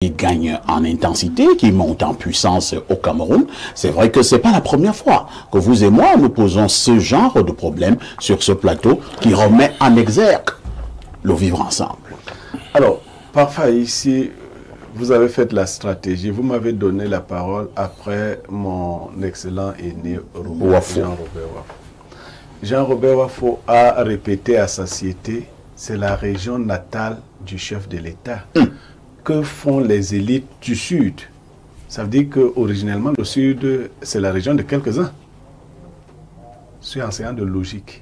qui gagne en intensité, qui monte en puissance au Cameroun. C'est vrai que c'est pas la première fois que vous et moi nous posons ce genre de problème sur ce plateau qui remet en exergue le vivre ensemble. Alors, parfois ici, vous avez fait la stratégie, vous m'avez donné la parole après mon excellent aîné Jean-Robert Wafo. Jean-Robert Wafo a répété à satiété, c'est la région natale du chef de l'État. Que font les élites du Sud? Ça veut dire qu'originellement, le Sud, c'est la région de quelques-uns. Je suis enseignant de logique.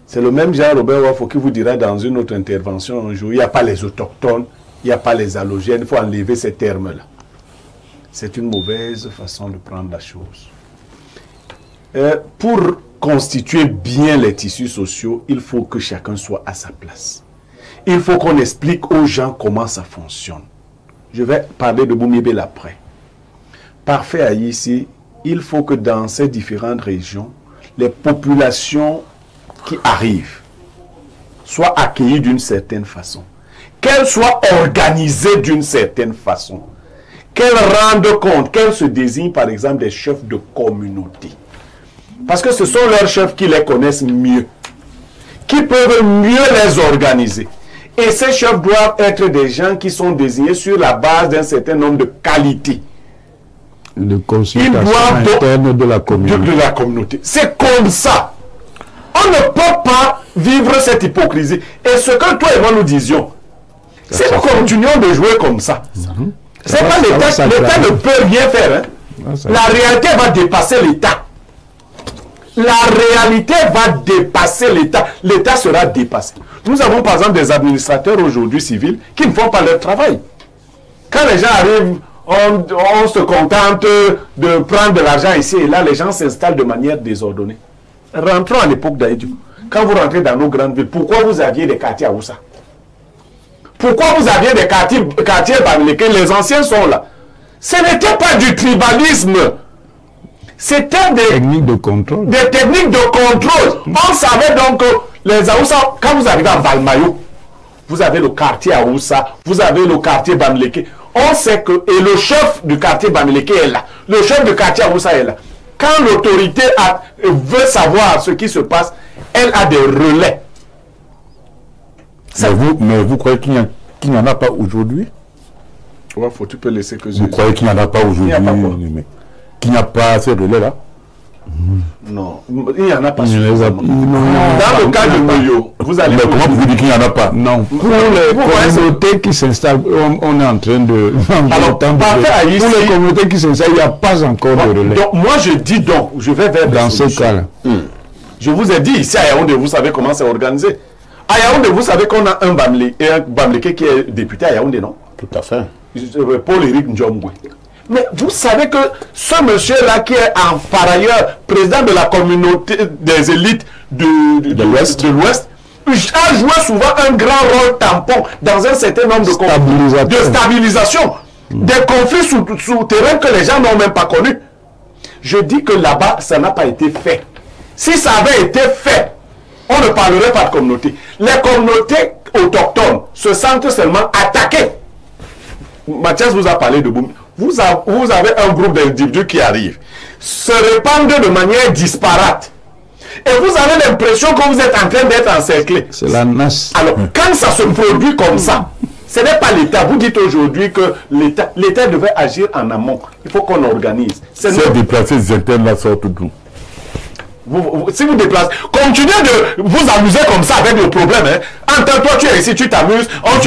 C'est le même Jean-Robert Wafo qui vous dira dans une autre intervention un jour, il n'y a pas les autochtones, il n'y a pas les allogènes, il faut enlever ces termes-là. C'est une mauvaise façon de prendre la chose. Pour constituer bien les tissus sociaux, il faut que chacun soit à sa place. Il faut qu'on explique aux gens comment ça fonctionne. Je vais parler de Boumiébel après. Parfait à ici, il faut que dans ces différentes régions, les populations qui arrivent soient accueillies d'une certaine façon. Qu'elles soient organisées d'une certaine façon. Qu'elles rendent compte, qu'elles se désignent par exemple des chefs de communauté. Parce que ce sont leurs chefs qui les connaissent mieux, qui peuvent mieux les organiser. Et ces chefs doivent être des gens qui sont désignés sur la base d'un certain nombre de qualités. De consultation interne de la communauté. C'est comme ça. On ne peut pas vivre cette hypocrisie. Et ce que toi et moi nous disions, c'est nous continuons de jouer comme ça. C'est pas l'État. L'État ne peut rien faire. Hein. La réalité va dépasser l'État. La réalité va dépasser l'État. L'État sera dépassé. Nous avons par exemple des administrateurs aujourd'hui civils qui ne font pas leur travail. Quand les gens arrivent, on se contente de prendre de l'argent ici et là, les gens s'installent de manière désordonnée. Rentrons à l'époque d'Aïdou. Quand vous rentrez dans nos grandes villes, pourquoi vous aviez des quartiers à Oussa? Pourquoi vous aviez des quartiers dans lesquels les anciens sont là? Ce n'était pas du tribalisme. C'était des techniques de contrôle. Des techniques de contrôle. On savait donc que les Aoussa, quand vous arrivez à Valmayo, vous avez le quartier Aoussa, vous avez le quartier Bamileke. On sait que, et le chef du quartier Bamileke est là. Le chef du quartier Aoussa est là. Quand l'autorité veut savoir ce qui se passe, elle a des relais. Mais vous croyez qu'il n'y en a pas aujourd'hui? Ouais, tu peux laisser que je... Vous croyez qu'il n'y en a pas aujourd'hui? Qu'il n'y a pas ces relais-là? Non, il n'y en a pas. Dans le cas de Noyo, vous allez... Mais comment vous dites qu'il n'y en a pas? Non. Pour les communautés qui s'installent, on est en train de... Alors, pour les communautés qui s'installent, il n'y a pas encore de relais. Donc, moi, je dis donc, je vais vers dans ce cas-là. Je vous ai dit, ici à Yaoundé, vous savez comment c'est organisé. À Yaoundé, vous savez qu'on a un Bamileke qui est député à Yaoundé, non? Tout à fait. Paul-Éric Ndjomgwe. Mais vous savez que ce monsieur-là qui est par ailleurs président de la communauté des élites de l'Ouest a joué souvent un grand rôle tampon dans un certain nombre de stabilisation, des conflits souterrains que les gens n'ont même pas connus. Je dis que là-bas, ça n'a pas été fait. Si ça avait été fait, on ne parlerait pas de communauté. Les communautés autochtones se sentent seulement attaquées. Mathias vous a parlé de Boum. Vous avez un groupe d'individus qui arrivent, se répandent de manière disparate. Et vous avez l'impression que vous êtes en train d'être encerclé. C'est la NAS. Alors, quand ça se produit comme ça, ce n'est pas l'État. Vous dites aujourd'hui que l'État devait agir en amont. Il faut qu'on organise. Ces déplacés internes-là sortent d'où? Si vous déplacez, continuez de vous amuser comme ça avec le problème. Hein. Entends-toi, tu es ici, tu t'amuses. Ça ne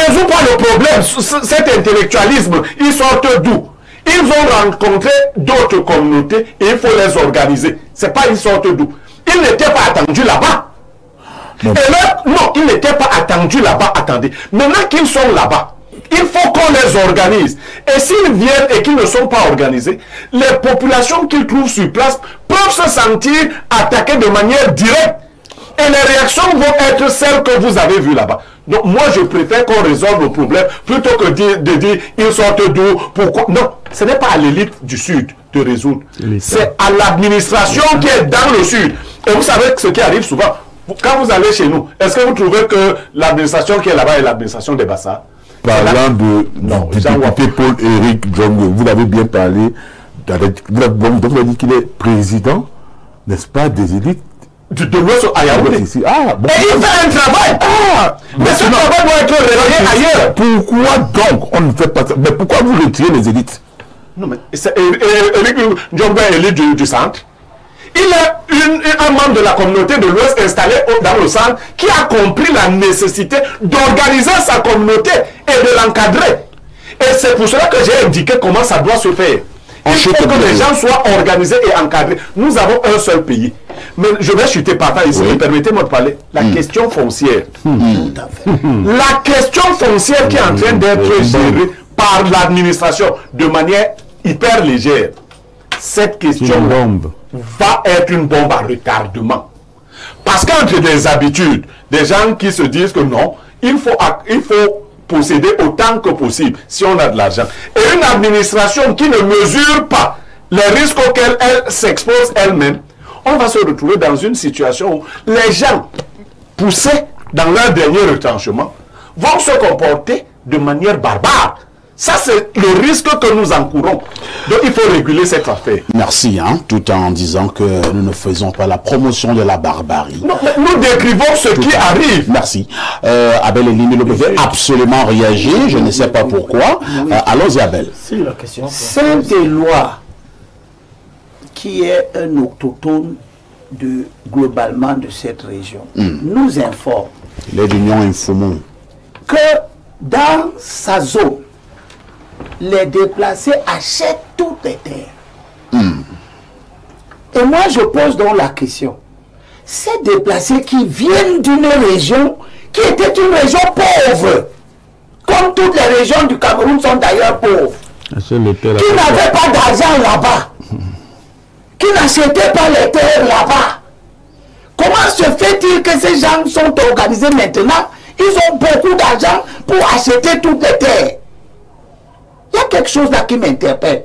résout pas le problème. Cet intellectualisme, ils sortent d'où? Ils ont rencontré d'autres communautés et il faut les organiser. C'est pas ils sortent d'où. Ils n'étaient pas attendus là-bas. Et là, non, ils n'étaient pas attendus là-bas. Attendez. Maintenant qu'ils sont là-bas, il faut qu'on les organise. Et s'ils viennent et qu'ils ne sont pas organisés, les populations qu'ils trouvent sur place peuvent se sentir attaquées de manière directe. Et les réactions vont être celles que vous avez vues là-bas. Donc moi, je préfère qu'on résolve le problème plutôt que de dire ils sortent d'où, pourquoi. Non, ce n'est pas à l'élite du Sud de résoudre. C'est à l'administration qui est dans le Sud. Et vous savez ce qui arrive souvent. Quand vous allez chez nous, est-ce que vous trouvez que l'administration qui est là-bas est l'administration des Bassas? parlant du député Paul-Éric Djongo, vous l'avez bien parlé, vous avez dit qu'il est président, n'est-ce pas, des élites de l'Ouest à Yaoundé. Ah, bon. Et il fait un travail. Mais ce travail doit être relayé ailleurs. Pourquoi donc on ne fait pas ça? Mais pourquoi vous retirez les élites? Non, mais Éric Djongo est élu du centre. Il est un membre de la communauté de l'Ouest installé dans le centre qui a compris la nécessité d'organiser sa communauté et de l'encadrer. Et c'est pour cela que j'ai indiqué comment ça doit se faire. Il faut que les gens soient organisés et encadrés. Nous avons un seul pays. Mais je vais chuter par là ici, permettez-moi de parler. La question foncière. La question foncière qui est en train d'être gérée par l'administration de manière hyper légère. Cette question va être une bombe à retardement. Parce qu'entre des habitudes, des gens qui se disent que non, il faut posséder autant que possible si on a de l'argent. Et une administration qui ne mesure pas les risques auxquels elle s'expose elle-même, on va se retrouver dans une situation où les gens, poussés dans leur dernier retranchement, vont se comporter de manière barbare. Ça, c'est le risque que nous encourons. Donc, il faut réguler cette affaire. Merci, tout en disant que nous ne faisons pas la promotion de la barbarie. Non, nous décrivons ce qui arrive. Merci. Abel Eline veut absolument réagir. Je ne sais pas pourquoi. Allons-y, Abel. C'est la question. Saint-Éloi, qui est un autochtone globalement de cette région, nous informe que dans sa zone, les déplacés achètent toutes les terres. Et moi, je pose donc la question. Ces déplacés qui viennent d'une région qui était une région pauvre, comme toutes les régions du Cameroun sont d'ailleurs pauvres, qui n'avaient pas d'argent là-bas, qui n'achetaient pas les terres là-bas. Comment se fait-il que ces gens sont organisés maintenant? Ils ont beaucoup d'argent pour acheter toutes les terres. Il y a quelque chose là qui m'interpelle.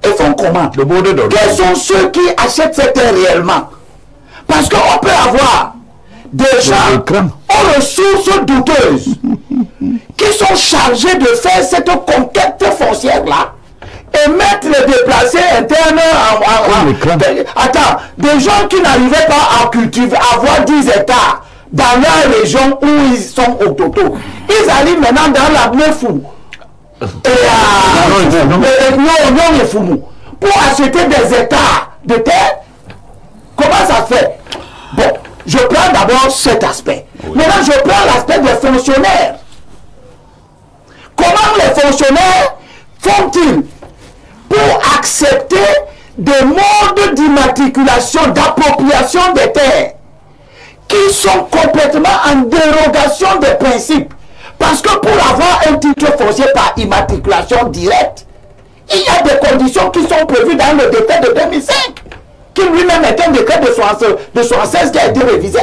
Ils font comment? Quels sont ceux qui achètent ces terres réellement? Parce qu'on peut avoir des gens aux ressources douteuses qui sont chargés de faire cette conquête foncière-là et mettre les déplacés internes Attends, des gens qui n'arrivaient pas à cultiver, à avoir 10 hectares dans leur région où ils sont au toto. Ils arrivent maintenant dans la Mefou. Pour acheter des hectares de terre. Comment ça fait? Bon, je prends d'abord cet aspect. Maintenant, je prends l'aspect des fonctionnaires. Comment les fonctionnaires font-ils pour accepter des modes d'immatriculation, d'appropriation des terres qui sont complètement en dérogation des principes? Parce que pour avoir un titre foncier par immatriculation directe, il y a des conditions qui sont prévues dans le décret de 2005, qui lui-même est un décret de 76 qui a été révisé.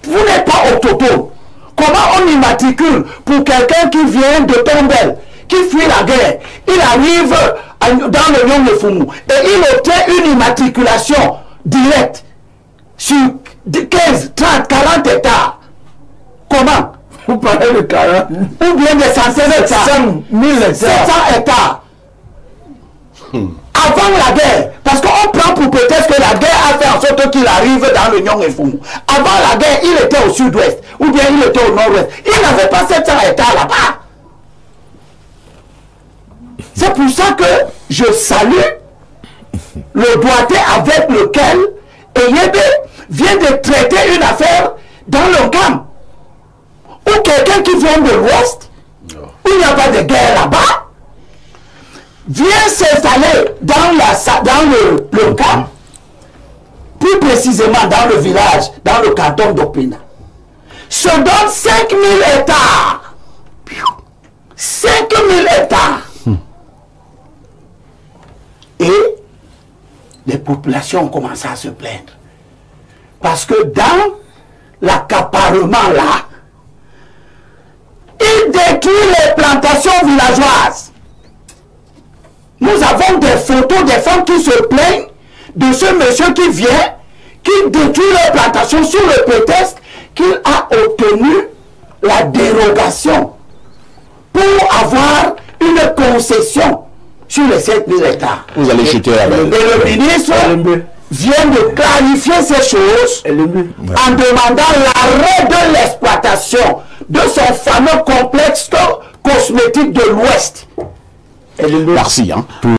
Vous n'êtes pas autochtone. Comment on immatricule pour quelqu'un qui vient de Tombel, qui fuit la guerre? Il arrive dans le Lion de Foumou et il obtient une immatriculation directe sur 15, 30, 40 hectares. Comment? Vous parlez de 40. Ou bien de 116 hectares. 700 hectares. Avant la guerre. Parce qu'on prend pour peut-être que la guerre a fait en sorte qu'il arrive dans le Nyong et Foumou. Avant la guerre, il était au sud-ouest. Ou bien il était au nord-ouest. Il n'avait pas 700 hectares là-bas. C'est pour ça que je salue le doigté avec lequel Eyebe vient de traiter une affaire dans le camp. Ou quelqu'un qui vient de l'Ouest, où il n'y a pas de guerre là-bas, vient s'installer dans le camp, plus précisément dans le village, dans le canton d'Opina, se donne 5000 hectares. 5000 hectares. Et les populations ont commencé à se plaindre. Parce que dans l'accaparement là, il détruit les plantations villageoises. Nous avons des photos des femmes qui se plaignent de ce monsieur qui vient, qui détruit les plantations sous le prétexte qu'il a obtenu la dérogation pour avoir une concession sur les 7 000 hectares. Vous allez chuter la balle. Et le ministre vient de clarifier ces choses en demandant l'arrêt de l'exploitation de son fameux complexe cosmétique de l'Ouest. Merci. Hein.